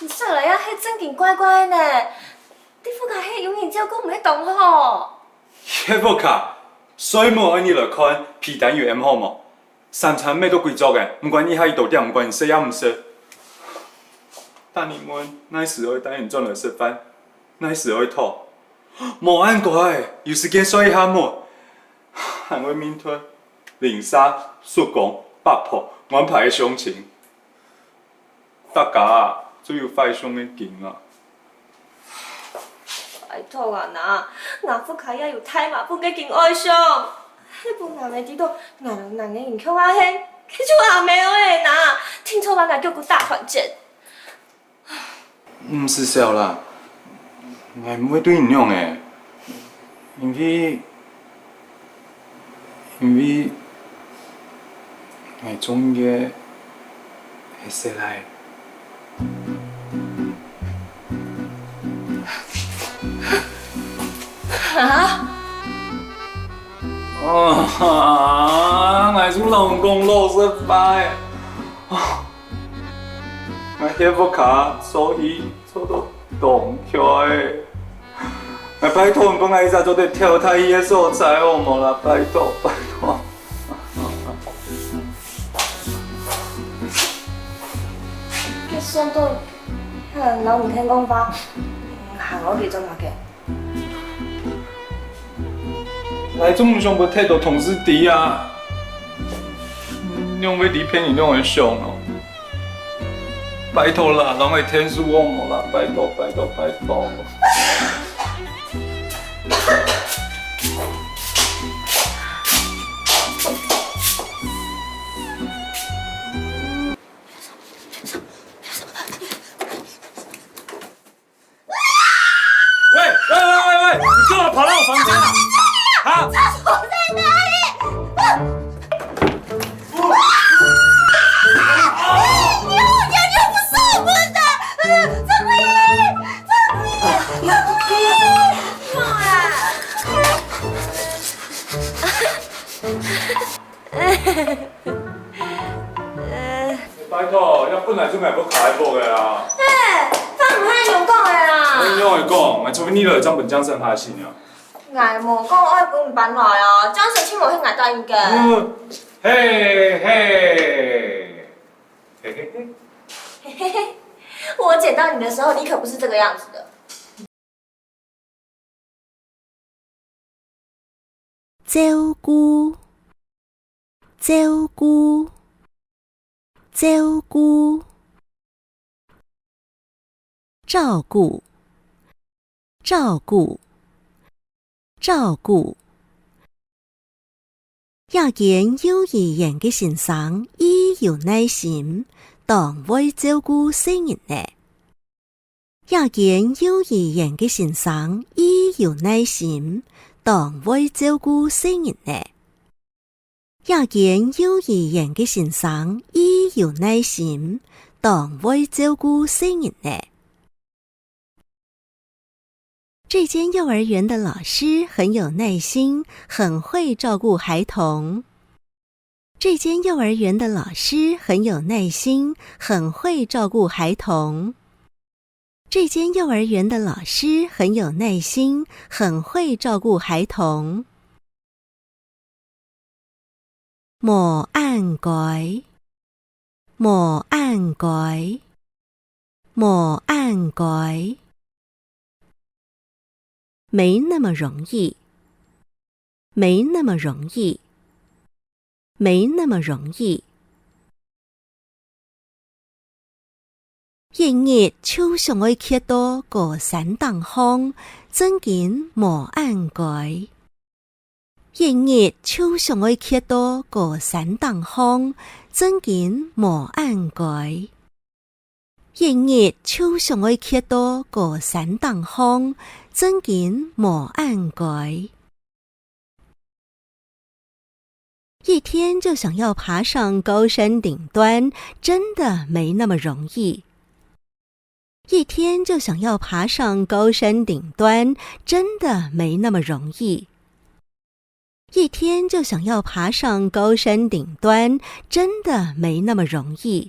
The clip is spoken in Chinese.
你说来啊，迄正经乖乖呢，你副甲迄永远照顾唔迄同好。迄副卡，水无安尼来看，皮蛋有 M 好无？三餐咩都贵足嘅，唔管你遐伊多点，唔管你食也唔食。大你们那时候答应赚了吃饭，那时候吐，无按乖，有时间刷一下么？喊我面吞、零沙、速攻、八婆，安排的详情。大家啊，只有快上的劲啊！拜托啊呐，我副卡也有太麻烦嘅件爱上，迄本人的知道，人嘅影响啊嘿，迄种也没有诶呐，听说人家叫个大团结。唔是笑啦，我唔会对你用诶，因为我中意系谁来？啊？我做老公老失败，我迄副卡所以做到动起来。拜托，本来伊早做得跳太伊个所在好无啦？拜托，拜托。你说到，人唔听讲法，行我记做嘛嘅？来总上要摕到同事弟啊！用要离骗你用会上哦。拜托啦，人会天数好无啦？拜托，拜托，拜托。喂！你干嘛跑到我房间啊？啊！厕所在哪里？你又不是我们的，张quý，拜托，要本来就买不开播的啊。咱唔可以用讲的啦。我用会讲，除非你来张本江山下先啊。我无讲我要本搬来啊，张神清无迄我答应嘅。嘿嘿，嘿嘿嘿。嘿嘿嘿，我捡到你的时候，你可不是这个样子的。照顾，照顾，照顾，照顾，照顾，照顧。要見幼兒園嘅先生伊有耐心，當會照顧新人呢。要見幼兒園嘅先生伊有耐心，當會照顧新人呢。要見幼兒園嘅先生伊有耐心，當會照顧新人呢。这间幼儿园的老师很有耐心，很会照顾孩童。这间幼儿园的老师很有耐心，很会照顾孩童。这间幼儿园的老师很有耐心，很会照顾孩童。冇按改，冇按改，冇按改。没那么容易，没那么容易，没那么容易。一日手上會揭到個散檔風，真緊無按改。一日手上會揭到個散檔風，真緊無按改。一日手上會揭到個散檔風，真緊無按改。一天就想要爬上高山頂端，真的沒那麼容易。一天就想要爬上高山頂端，真的沒那麼容易。一天就想要爬上高山頂端，真的沒那麼容易。